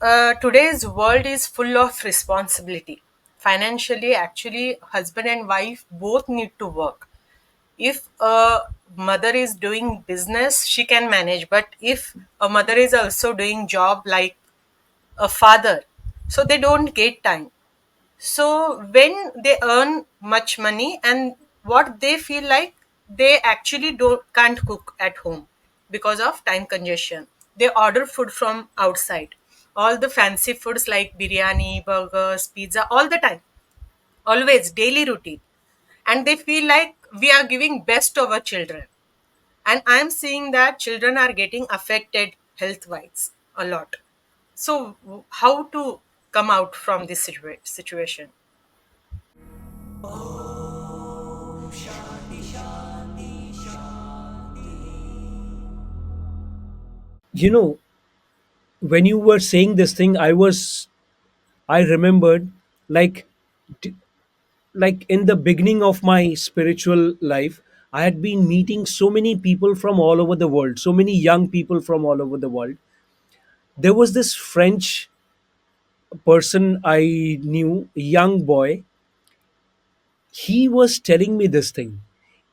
Today's world is full of responsibility. Financially, actually, husband and wife both need to work. If a mother is doing business, she can manage. But if a mother is also doing job like a father, so they don't get time. So when they earn much money and what they feel like, they actually don't can't cook at home because of time congestion. They order food from outside. All the fancy foods like biryani, burgers, pizza, all the time, always daily routine. And they feel like we are giving best to our children. And I'm seeing that children are getting affected health wise a lot. So how to come out from this situation? You know, when you were saying this thing, I remembered, like d- like in the beginning of my spiritual life, I had been meeting so many people from all over the world, so many young people from all over the world. There was this French person I knew, a young boy. He was telling me this thing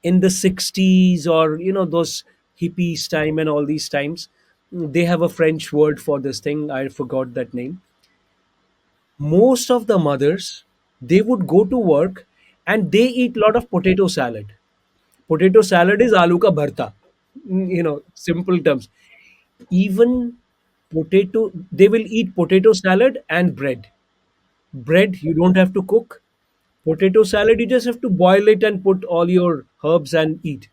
in the 60s, or those hippies time and all these times. They have a French word for this thing, I forgot that name. Most of the mothers, they would go to work and they eat a lot of potato salad. Potato salad is aloo ka bharta. Simple terms. Even potato, they will eat potato salad and bread. Bread you don't have to cook. Potato salad, you just have to boil it and put all your herbs and eat.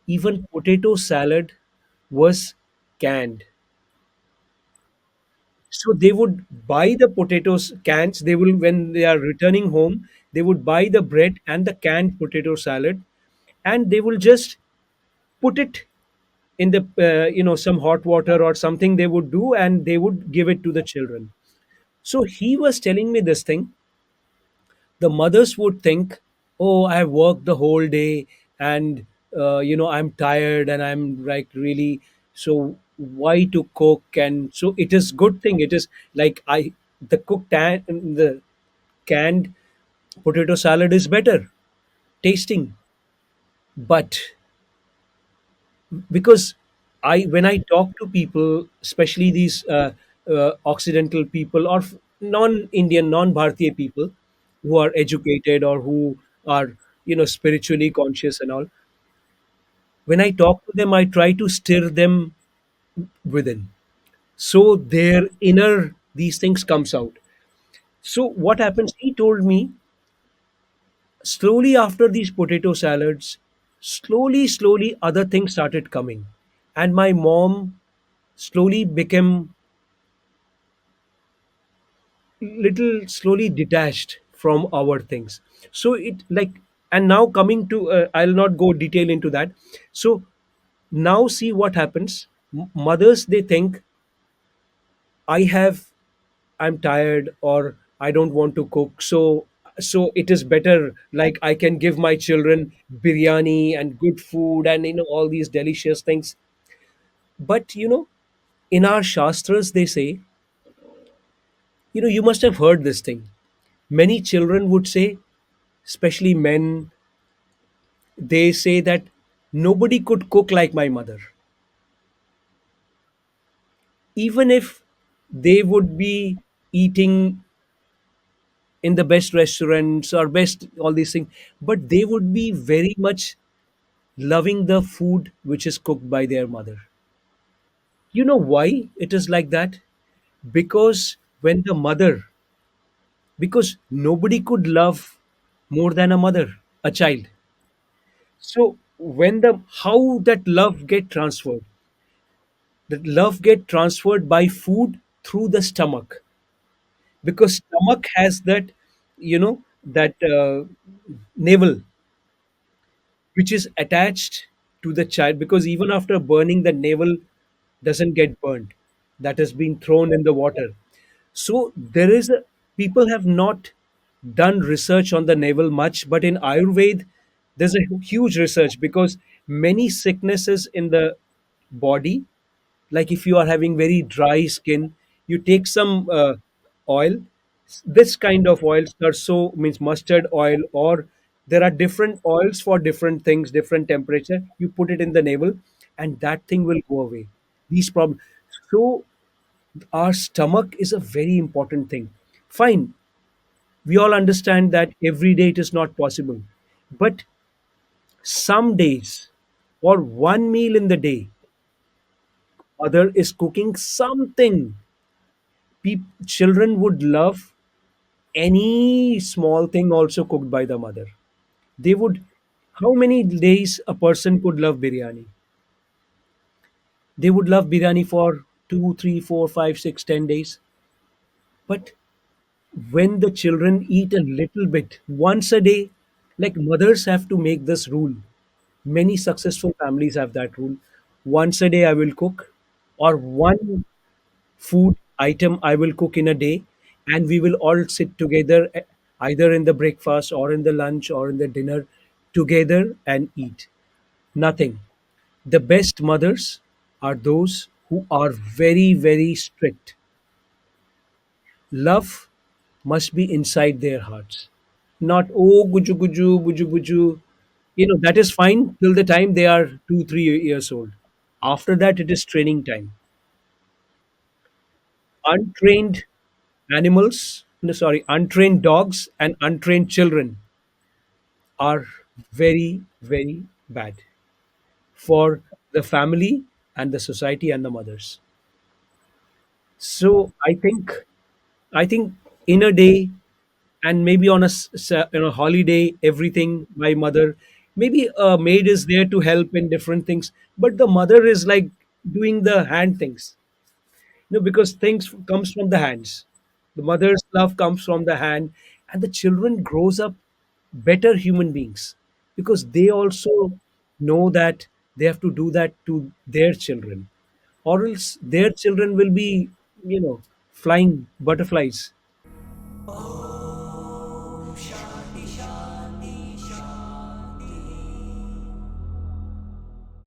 Even potato salad was canned. So they would buy the potatoes cans. They will, when they are returning home, they would buy the bread and the canned potato salad, and they will just put it in the some hot water or something they would do, and they would give it to the children. So he was telling me this thing. The mothers would think, oh, I have worked the whole day, and I'm tired and I'm like really, so why to cook? And so it is good thing, it is like I the the canned potato salad is better tasting. But because I when I talk to people, especially these occidental people, or non-Indian, non-Bharatiya people who are educated or who are spiritually conscious and all, when I talk to them, I try to stir them within, so their inner these things comes out. So what happens, he told me, slowly after these potato salads, slowly other things started coming, and my mom slowly became little slowly detached from our things. So it like, and now coming to I'll not go detail into that. So now see what happens. Mothers, they think, I have, I'm tired, or I don't want to cook, so it is better, like I can give my children biryani and good food and all these delicious things. But in our shastras they say, you must have heard this thing. Many children would say, especially men, they say that nobody could cook like my mother. Even if they would be eating in the best restaurants or best all these things, but they would be very much loving the food which is cooked by their mother. You know why it is like that? Because when the mother, because nobody could love more than a mother, a child. So when the how that love get transferred, that love get transferred by food through the stomach, because stomach has that that navel which is attached to the child, because even after burning, the navel doesn't get burnt, that has been thrown in the water. So there is a, people have not done research on the navel much, but in Ayurveda there's a huge research, because many sicknesses in the body, like if you are having very dry skin, You take some oil, this kind of oil, sarso means mustard oil, or there are different oils for different things, different temperature. You put it in the navel, and that thing will go away. These problems. So our stomach is a very important thing. Fine, we all understand that every day it is not possible, but some days, or one meal in the day, mother is cooking something. Children would love any small thing also cooked by the mother. They would, how many days a person could love biryani? They would love biryani for 2, 3, 4, 5, 6, 10 days. But when the children eat a little bit once a day, like mothers have to make this rule. Many successful families have that rule. Once a day I will cook, or one food item I will cook in a day, and we will all sit together, either in the breakfast or in the lunch or in the dinner, together and eat. Nothing. The best mothers are those who are very, very strict. Love must be inside their hearts, not oh guju guju buju buju. That is fine till the time they are 2, 3 years old. After that, it is training time. Untrained animals, no, sorry, untrained dogs and untrained children are very, very bad for the family and the society and the mothers. So I think in a day, and maybe on a holiday, everything, my mother, maybe a maid is there to help in different things, but the mother is like doing the hand things. Because things comes from the hands. The mother's love comes from the hand, and the children grows up better human beings, because they also know that they have to do that to their children, or else their children will be, flying butterflies.